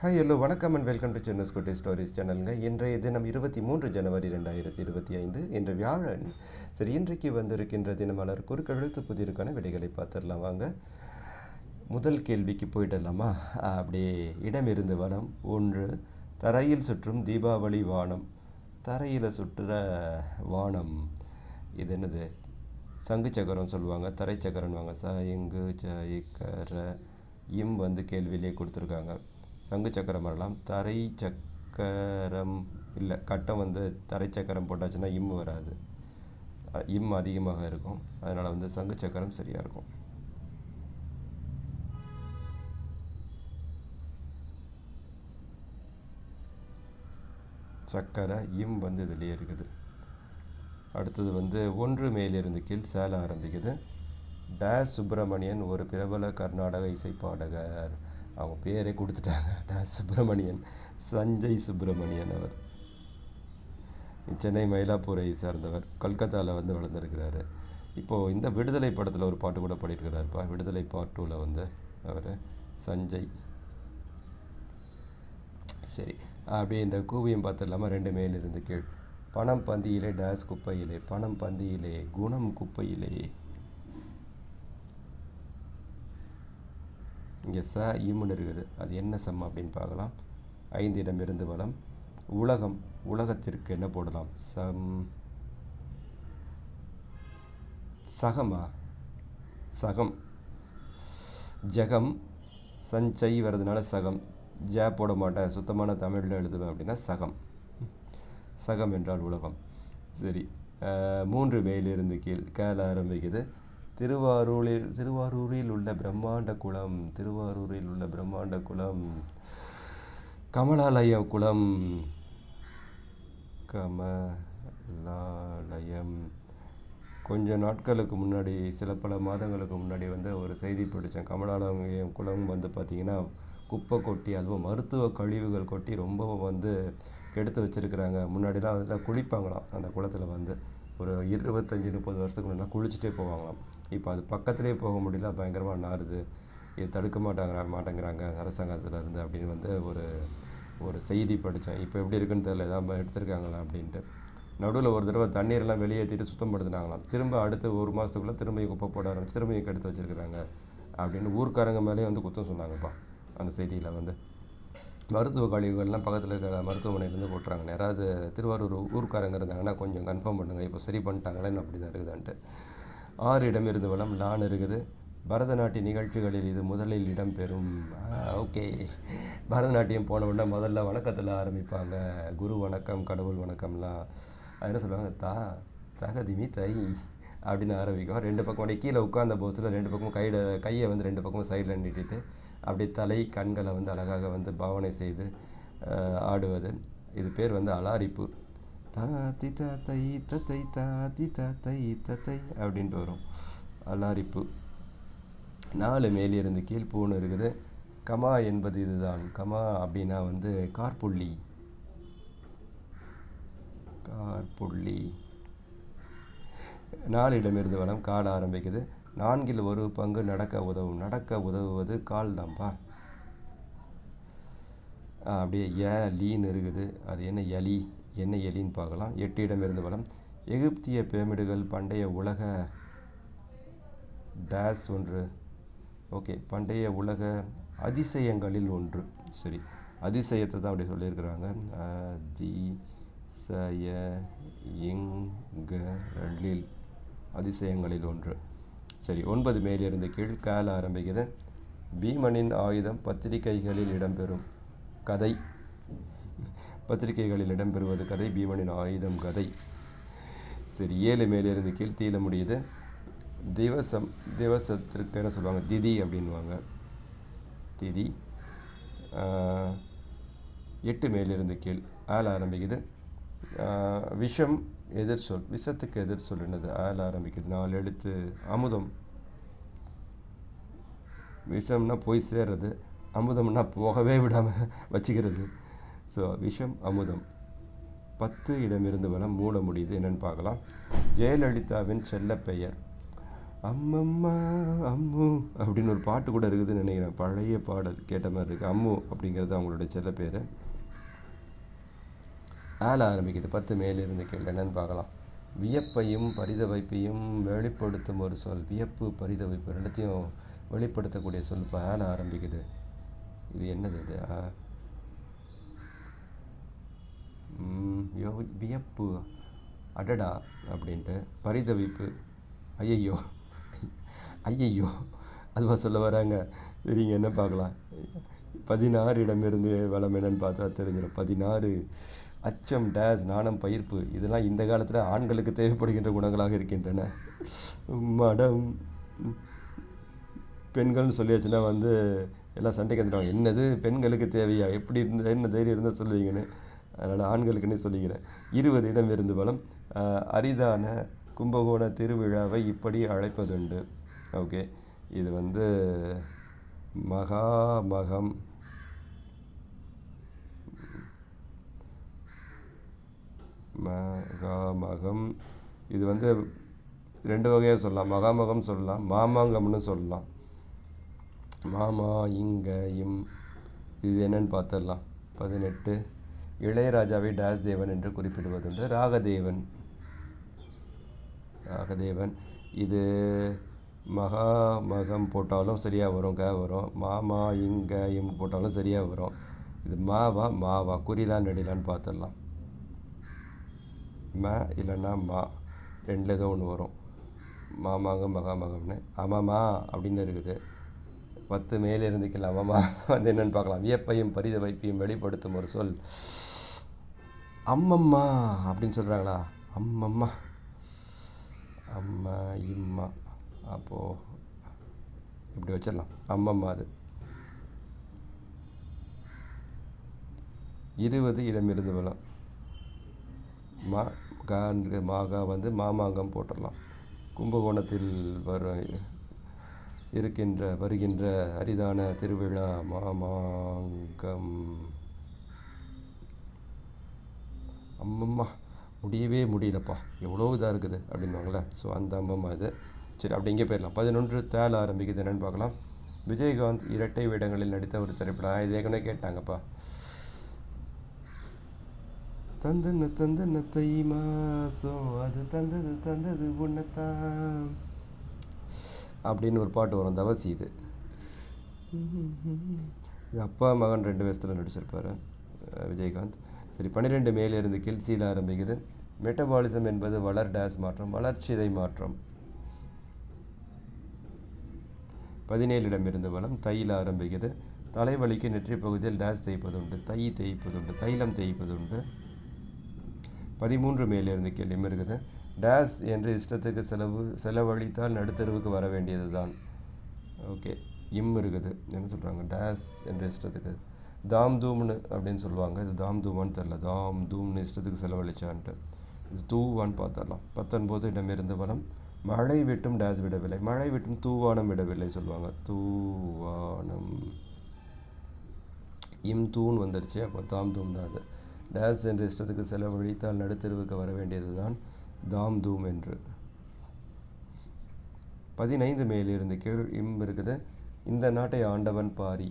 Hi hello வணக்கம் and welcome to சென்னஸ் குட்டி stories சேனலுங்க. இன்றைய தினம் 23 ஜனவரி 2025 இன்று வியாழன். சரி, இன்றைக்கு வந்திருக்கின்ற தினமலர் குறுக்கெழுத்து புதிருக்கான விடைகளை பார்த்துடலாம் வாங்க. முதல் கேள்விக்கு போயிடலாமா? அப்படியே இடமிருந்து வனம். ஒன்று, தரையில் சுற்றும் தீபாவளி வானம். தரையில் சுற்றுற வானம் இது என்னது? சங்கு சக்கரம் சொல்லுவாங்க, தரை சக்கரம்வாங்க. சங்கு சக்கர இம் கேள்வியிலே கொடுத்துருக்காங்க. சங்கு சக்கரம் வரலாம். தரை சக்கரம் இல்லை, கட்டம் தரை சக்கரம் போட்டாச்சுன்னா இம் வராது, இம் அதிகமாக இருக்கும். அதனால் சங்கு சக்கரம் சரியாக இருக்கும். சக்கரை இம் இதுலேயே இருக்குது. அடுத்தது ஒன்று மேலிருந்து கீழ் சேல ஆரம்பிக்குது. டேஸ் சுப்பிரமணியன் ஒரு பிரபல கர்நாடக இசைப்பாடகர். அவங்க பேரே கொடுத்துட்டாங்க, டேஸ் சுப்பிரமணியன். சஞ்சய் சுப்பிரமணியன். அவர் சென்னை மயிலாப்பூரை சார்ந்தவர். கல்கத்தாவில் வளர்ந்துருக்கிறாரு. இப்போது இந்த விடுதலை படத்தில் ஒரு பாட்டு கூட பாடியிருக்கிறாருப்பா. விடுதலை பார்ட் 2ல் அவர் சஞ்சய். சரி, அப்படியே இந்த கூவியம் பார்த்துடலாமா? ரெண்டு மேலிருந்து கீழ். பணம் பந்தியிலே டேஸ் குப்பையிலே. பணம் பந்தியிலே குணம் குப்பையிலே. இங்கே இம்முன்னு இருக்குது. அது என்ன சம் அப்படின்னு பார்க்கலாம். 5 இடமிருந்து வளம். உலகம். உலகத்திற்கு என்ன போடலாம்? சகமா? சகம். ஜகம். சஞ்சை வர்றதுனால சகம். ஜ போட மாட்டேன், சுத்தமான தமிழில் எழுதுவேன் அப்படின்னா சகம். சகம் என்றால் உலகம். சரி, 3 மேலிருந்து கீழ். கேல ஆரம்பிக்குது. திருவாரூரில் உள்ள பிரம்மாண்ட குளம். திருவாரூரில் உள்ள பிரம்மாண்ட குளம். கமலாலய குளம். கமலாலயம். கொஞ்ச நாட்களுக்கு முன்னாடி, பல மாதங்களுக்கு முன்னாடி ஒரு செய்தி படித்தேன். கமலாலயம் குளம் பார்த்திங்கன்னா குப்பை கொட்டி, அதுவும் மருத்துவ கழிவுகள் கொட்டி ரொம்ப கெடுத்து வச்சுருக்குறாங்க. முன்னாடிலாம் அதில் குளிப்பாங்களாம். அந்த குளத்தில் ஒரு 25-30 வருஷத்துக்கு முன்னாடி குளிச்சுட்டே போவாங்களாம். இப்போ அது பக்கத்துலேயே போக முடியல, பயங்கரமாக நாறுது. இது தடுக்க மாட்டேங்கிறாங்க அரசாங்கத்திலேருந்து அப்படின்னு ஒரு செய்தி படித்தேன். இப்போ எப்படி இருக்குன்னு தெரியல, எதாவது எடுத்துருக்காங்களா அப்படின்ட்டு. நடுவில் ஒரு தடவை தண்ணீரெல்லாம் வெளியேற்றிட்டு சுத்தப்படுத்தினாங்களாம். திரும்ப அடுத்த 1 மாதத்துக்குள்ளே திரும்பியும் குப்பை போட ஆரம்பிச்சு திரும்பியும் கெடுத்து வச்சுருக்குறாங்க அப்படின்னு ஊர்க்காரங்க மேலே குத்தம் சொன்னாங்கப்பா. அந்த செய்தியில் மருத்துவ கழிவுகள்லாம் பக்கத்தில் இருக்கிற மருத்துவமனையிலேருந்து போட்டுறாங்க. யாராவது திருவாரூர் ஊர்க்காரங்க இருந்தாங்கன்னா கொஞ்சம் கன்ஃபார்ம் பண்ணுங்கள், இப்போ சரி பண்ணிட்டாங்களேன்னு அப்படி தான் இருக்குதான்ட்டு. 6 இடமிருந்து வளம். லான் இருக்குது. பரதநாட்டிய நிகழ்ச்சிகளில் இது முதலில் இடம்பெறும். ஓகே, பரதநாட்டியம் போன உடனே முதல்ல வணக்கத்தில் ஆரம்பிப்பாங்க. குரு வணக்கம், கடவுள் வணக்கம்லாம். அது என்ன சொல்லுவாங்க? தகதிமி தை அப்படின்னு ஆரம்பிக்கும். 2 பக்கம் அப்படியே கீழே உட்காந்த போஸில் 2 பக்கமும் கையை 2 பக்கமும் சைடில் நீட்டிட்டு அப்படியே தலை கண்களை அழகாக பாவனை செய்து ஆடுவது. இது பேர் அலாரிப்பு. தாத்தி தாத்தை தத்தை தாத்தி தாத்தை தத்தை அப்படின்ட்டு வரும். அலாரிப்பு. 4 மேலிருந்து கீழ். பூன்னு இருக்குது. கமா என்பது இதுதான். கமா அப்படின்னா கார்புள்ளி. கார்புள்ளி. 4 இடமிருந்து வளம். கால் ஆரம்பிக்குது. 4 1 பங்கு நடக்க உதவும். நடக்க உதவுவது கால் தான்ப்பா. அப்படியே லீன்னு இருக்குது. அது என்ன எலி? என்ன எலின்னு பார்க்கலாம். 8 இடமிருந்து வளம். எகிப்திய பிரமிடுகள் பண்டைய உலக டேஸ் ஒன்று. ஓகே, பண்டைய உலக அதிசயங்களில் ஒன்று. சரி, அதிசயத்தை தான் அப்படி சொல்லியிருக்கிறாங்க. அதிசயங்களில் ஒன்று. சரி, 9 மேலிருந்து கீழ். கால ஆரம்பிக்குது. பீமனின் ஆயுதம் பத்திரிகைகளில் இடம்பெறும். கதை. பத்திரிகைகளில் இடம்பெறுவது கதை. பீமனின் ஆயுதம் கதை. சரி, 7 மேலிருந்து கீழ். தீல முடியுது. திவசம். திவசத்திற்கு என்ன சொல்லுவாங்க? திதி அப்படின்வாங்க. திதி. 8 மேலிருந்து கீழ். ஆல் ஆரம்பிக்குது. விஷம் எதிர்சொல். விஷத்துக்கு எதிர்சொல் என்னது? ஆல் ஆரம்பிக்குது. 4 எழுத்து. அமுதம். விஷம்னா போய் சேர்றது, அமுதம்னா போகவே விடாமல் வச்சுக்கிறது. ஸோ விஷம் அமுதம். 10 இடமிருந்து வளம். மூட முடியுது. என்னென்னு பார்க்கலாம். ஜெயலலிதாவின் செல்ல பெயர். அம்மம்மா அம்மு அப்படின்னு ஒரு பாட்டு கூட இருக்குதுன்னு நினைக்கிறேன். பழைய பாடல் கேட்ட மாதிரி இருக்குது. அம்மு அப்படிங்கிறது அவங்களுடைய செல்ல பேர். ஆள ஆரம்பிக்குது. 10 மேலிருந்து கீழே என்னன்னு பார்க்கலாம். வியப்பையும் பரிதவிப்பையும் வெளிப்படுத்தும் ஒரு சொல். வியப்பு பரிதவிப்பு ரெண்டுத்தையும் வெளிப்படுத்தக்கூடிய சொல் இப்போ ஆள ஆரம்பிக்குது. இது என்னது இது? வியப்பு அடடா அப்படின்ட்டு. பரிதவிப்பு ஐயையோ ஐயையோ அதுவா சொல்ல வராங்க. சரிங்க, என்ன பார்க்கலாம். 16 இடமிருந்து வளம் என்னன்னு பார்த்தா தெரிஞ்சிடும். 16 அச்சம் டேஸ் நாணம் பயிர்ப்பு. இதெல்லாம் இந்த காலத்தில் ஆண்களுக்கு தேவைப்படுகின்ற குணங்களாக இருக்கின்றன. மடம் பெண்கள்னு சொல்லியாச்சுன்னா வந்து எல்லாம் சண்டைக்கு வந்துடுவாங்க. என்னது பெண்களுக்கு தேவையா, எப்படி இருந்த என்ன தைரியம் இருந்தால் சொல்லுவீங்கன்னு. அதனால் ஆண்களுக்குன்னே சொல்லிக்கிறேன். 20 இடம் இருந்து பலம். அரிதான கும்பகோண திருவிழாவை இப்படி அழைப்பதுண்டு. ஓகே, இது வந்து மகாமகம். மகாமகம் இது வந்து 2 வகையாக சொல்லலாம். மகாமகம் சொல்லலாம், மாமாங்கம்னு சொல்லலாம். மாமா இங்க இம். இது என்னன்னு பார்த்துடலாம். 18 இளையராஜாவை டேஸ் தேவன் என்று குறிப்பிடுவதுண்டு. ராகதேவன். ராகதேவன் இது மகாமகம் போட்டாலும் சரியாக வரும், வரும். மாமா இங்க இம் போட்டாலும் சரியாக வரும். இது மாவா குறிலான்னு நடிலான்னு பார்த்துடலாம். இல்லைன்னா மா ரெண்டில் ஏதோ ஒன்று வரும். மாமாங்கம் மகாமகம்னு. ஆமாம்மா அப்படின்னு இருக்குது. 10 மேலே இருந்துக்கலாம். ஆமாம்மா வந்து என்னென்னு பார்க்கலாம். வியப்பையும் பரிதவிப்பையும் வெளிப்படுத்தும் ஒரு சொல். அம்மம்மா அப்படின்னு சொல்கிறாங்களா? அம்மம்மா அம்மா இம்மா. அப்போது இப்படி வச்சிடலாம். அம்மம்மா. அது 20 இடமிருந்து வளம். மாகா வந்து மாமாங்கம் போட்டுடலாம். கும்பகோணத்தில் வருகின்ற அரிதான திருவிழா மாமாங்கம். அம்மம்மா முடியவே முடியலப்பா, எவ்வளோ இதாக இருக்குது அப்படின்வாங்களே. ஸோ அந்த அம்மம்மா இது. சரி, அப்படி இங்கே போயிடலாம். 11 தேல ஆரம்பிக்குது. என்னென்னு பார்க்கலாம். விஜயகாந்த் இரட்டை வேடங்களில் நடித்த ஒரு திரைப்படம். இது ஏற்கனவே கேட்டாங்கப்பா. தந்தன தை மாசம் அது தந்தது உன்னத்தான் அப்படின்னு ஒரு பாட்டு வரும். தவசி. இது அப்பா மகன் 2 வயசில் நடிச்சிருப்பார் விஜயகாந்த். சரி, 12 மேலே இருந்து கில்சியில் ஆரம்பிக்குது. மெட்டபாலிசம் என்பது வளர் டேஸ் மாற்றம், வளர்ச்சிதை மாற்றம். 17 இடமிருந்து வளம். தையில் ஆரம்பிக்குது. தலைவலிக்கு நெற்றி பகுதியில் டேஸ் தேய்ப்பதுண்டு, தேய்ப்பதுண்டு, தைலம் தேய்ப்பதுண்டு. 13 மேலே இருந்து கேள்வி இருக்குது. டேஸ் என்று இஷ்டத்துக்கு செலவழித்தால் நடுத்தருவுக்கு வர வேண்டியது தான். ஓகே, இருக்குது. என்ன சொல்கிறாங்க? டேஸ் என்று இஷ்டத்துக்கு தாம் தூம்னு அப்படின்னு சொல்லுவாங்க. இது தாம் தூமான்னு தெரில. தாம் தூம்னு இஷ்டத்துக்கு செலவழிச்சான்ட்டு. இது தூவான்னு பார்த்துடலாம். 19 இடமிருந்து வளம். மழை விட்டும் டேஸ் விடவில்லை, மழை விட்டும் தூவானம் விடவில்லை சொல்லுவாங்க. தூவானம் தூண் வந்துருச்சு. அப்போ தாம் தூம் தான் அது. டேஸ் என்று இஷ்டத்துக்கு செலவழித்தால் நடுத்தருவுக்கு வர வேண்டியது தான் தாம் தூம் என்று. 15 மேலிருந்து கீழ் இருக்குது. இந்த நாட்டை ஆண்டவன் பாரி.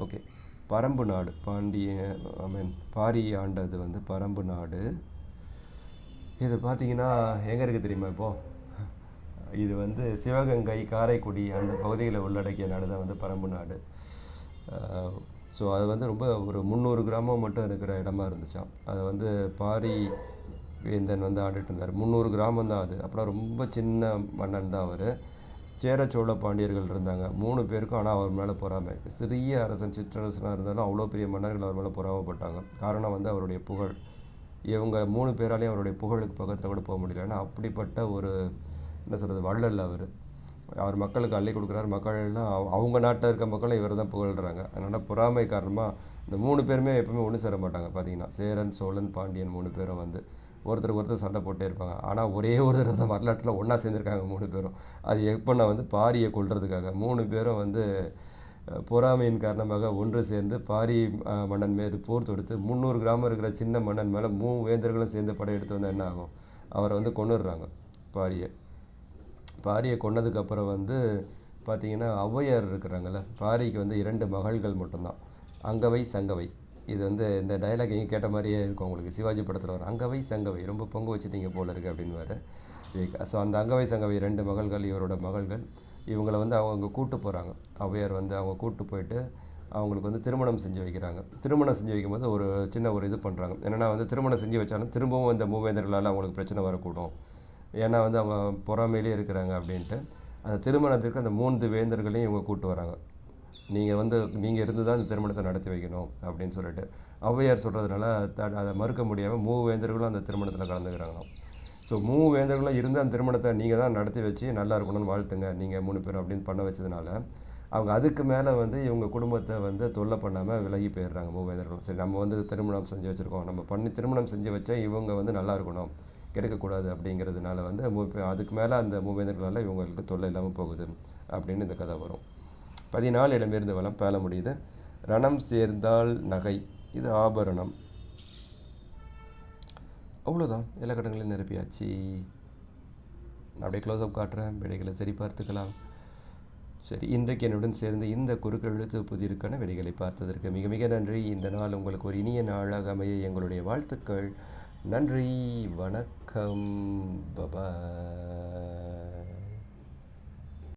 ஓகே, பரம்பு நாடு. பாரி ஆண்டது வந்து பரம்பு நாடு. இது பார்த்தீங்கன்னா எங்கே இருக்குது தெரியுமா? இப்போது இது வந்து சிவகங்கை, காரைக்குடி அந்த பகுதிகளை உள்ளடக்கிய நாடு தான் வந்து பரம்பு நாடு. ஸோ அது வந்து ரொம்ப ஒரு 300 கிராமம் மட்டும் இருக்கிற இடமா இருந்துச்சான். அதை வந்து பாரி வேந்தன் வந்து ஆண்டுட்டு இருந்தார். 300 கிராமம் தான் அது. அப்புறம் ரொம்ப சின்ன மன்னன் தான் அவர். சேர சோழ பாண்டியர்கள் இருந்தாங்க 3 பேருக்கும். ஆனால் அவர் மேலே பொறாமை. சிறிய அரசன், சிற்றரசனாக இருந்தாலும் அவ்வளோ பெரிய மன்னர்கள் அவர் மேலே பொறாமப்பட்டாங்க. காரணம் வந்து அவருடைய புகழ். இவங்க 3 பேராலையும் அவருடைய புகழுக்கு பக்கத்தில் கூட போக முடியல. ஏன்னா அப்படிப்பட்ட ஒரு என்ன சொல்கிறது, வள்ளல் அவர். அவர் மக்களுக்கு அள்ளி கொடுக்குறாரு. மக்கள்லாம் அவங்க நாட்டில் இருக்க மக்களும் இவர் தான் புகழ்கிறாங்க. அதனால் பொறாமை காரணமாக இந்த 3 பேருமே எப்பவுமே ஒன்று சேர மாட்டாங்க. பார்த்தீங்கன்னா சேரன், சோழன், பாண்டியன் 3 பேரும் வந்து ஒருத்தருக்கு ஒருத்தர் சண்டை போட்டே இருப்பாங்க. ஆனால் ஒரே ஒரு தடவை வரலாற்றில் ஒன்றா சேர்ந்துருக்காங்க 3 பேரும். அது எப்போன்னா வந்து பாரியை கொல்றதுக்காக 3 பேரும் வந்து பொறாமையின் காரணமாக ஒன்று சேர்ந்து பாரி மன்னன் மீது போர் தொடுத்து 300 கிராமம் இருக்கிற சின்ன மன்னன் மேலே 3 வேந்தர்களும் சேர்ந்து படையெடுத்து வந்து என்ன ஆகும், அவரை வந்து கொண்டுடுறாங்க பாரியை. பாரியை கொன்னதுக்கப்புறம் வந்து பார்த்திங்கன்னா ஔவையார் இருக்கிறாங்கல்ல, பாரிக்கு வந்து 2 மகள்கள் மட்டும்தான், அங்கவை சங்கவை. இது வந்து இந்த டைலாக் எங்கே கேட்ட மாதிரியே இருக்கும் உங்களுக்கு, சிவாஜி படத்தில் வரும், அங்கவை சங்கவை ரொம்ப பொங்க வச்சுட்டீங்க போல இருக்குது அப்படின்வாரு. ஸோ அந்த அங்கவை சங்கவை 2 மகள்கள், இவரோட மகள்கள். இவங்கள வந்து அவங்க கூட்டு போகிறாங்க, ஔவையார் வந்து அவங்க கூட்டு போயிட்டு அவங்களுக்கு வந்து திருமணம் செஞ்சு வைக்கிறாங்க. திருமணம் செஞ்சு வைக்கும்போது ஒரு சின்ன ஒரு இது பண்ணுறாங்க, என்னென்னா வந்து திருமணம் செஞ்சு வச்சாலும் திரும்பவும் இந்த மூவேந்தர்களால் அவங்களுக்கு பிரச்சனை வரக்கூடும், ஏன்னா வந்து அவங்க பொறாமையிலே இருக்கிறாங்க அப்படின்ட்டு. அந்த திருமணத்திற்கு அந்த 3 வேந்தர்களையும் இவங்க கூட்டு வராங்க. நீங்கள் இருந்து தான் இந்த திருமணத்தை நடத்தி வைக்கணும் அப்படின்னு சொல்லிட்டு ஔவையார் சொல்கிறதுனால அதை மறுக்க முடியாமல் மூவேந்தர்களும் அந்த திருமணத்தில் கலந்துக்கிறாங்களாம். ஸோ மூவேந்தர்களும் இருந்து அந்த திருமணத்தை நீங்கள் தான் நடத்தி வச்சு நல்லா இருக்கணும்னு வாழ்த்துங்க நீங்கள் 3 பேரும் அப்படின்னு பண்ண வச்சதுனால அவங்க அதுக்கு மேலே வந்து இவங்க குடும்பத்தை வந்து தொல்லை பண்ணாமல் விலகி போயிடுறாங்க மூவேந்தர்களும். சரி, நம்ம வந்து திருமணம் செஞ்சு வச்சுருக்கோம், நம்ம பண்ணி திருமணம் செஞ்சு வச்சா இவங்க வந்து நல்லா இருக்கணும், கெடுக்கக்கூடாது அப்படிங்கிறதுனால வந்து அதுக்கு மேலே அந்த மூவேந்தர்களால் இவங்களுக்கு தொல்லை இல்லாமல் போகுது அப்படின்னு இந்த கதை வரும். 14 இடமிருந்து வளம் பேல முடியுது. ரணம் சேர்ந்தால் நகை, இது ஆபரணம். அவ்வளோதான், எல்லா கட்டங்களையும் நிரப்பியாச்சு. அப்படியே க்ளோஸ்அப் காட்டுறேன், விடைகளை சரி பார்த்துக்கலாம். சரி, இன்றைக்கு என்னுடன் சேர்ந்து இந்த குறுக்கெழுத்து புதிருக்கான விடைகளை பார்த்ததற்கு மிக மிக நன்றி. இந்த நாள் உங்களுக்கு ஒரு இனிய நாளாக அமைய எங்களுடைய வாழ்த்துக்கள். நன்றி, வணக்கம், பபாய்.